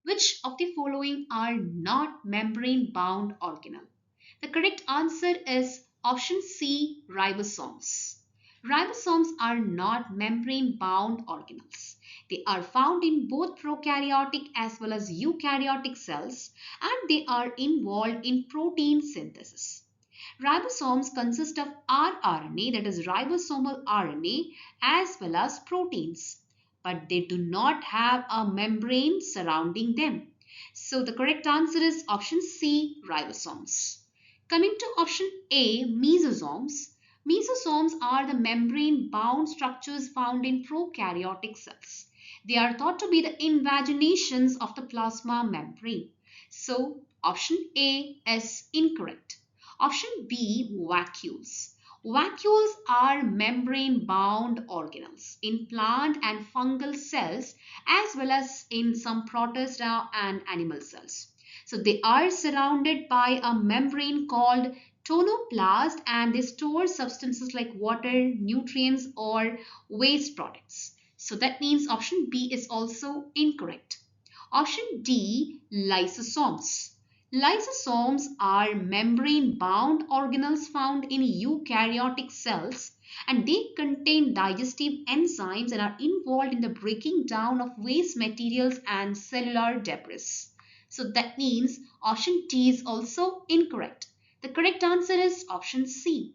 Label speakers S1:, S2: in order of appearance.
S1: Which of the following are not membrane-bound organelle? The correct answer is option C, ribosomes. Ribosomes are not membrane-bound organelles. They are found in both prokaryotic as well as eukaryotic cells, and they are involved in protein synthesis. Ribosomes consist of rRNA, that is ribosomal RNA, as well as proteins, but they do not have a membrane surrounding them. So the correct answer is option C, ribosomes. Coming to option A, mesosomes. Mesosomes are the membrane-bound structures found in prokaryotic cells. They are thought to be the invaginations of the plasma membrane. So option A is incorrect. Option B, vacuoles. Vacuoles are membrane-bound organelles in plant and fungal cells as well as in some protista and animal cells. So they are surrounded by a membrane called tonoplast and they store substances like water, nutrients or waste products. So that means option B is also incorrect. Option D, lysosomes. Lysosomes are membrane-bound organelles found in eukaryotic cells and they contain digestive enzymes and are involved in the breaking down of waste materials and cellular debris. So that means option D is also incorrect. The correct answer is option C.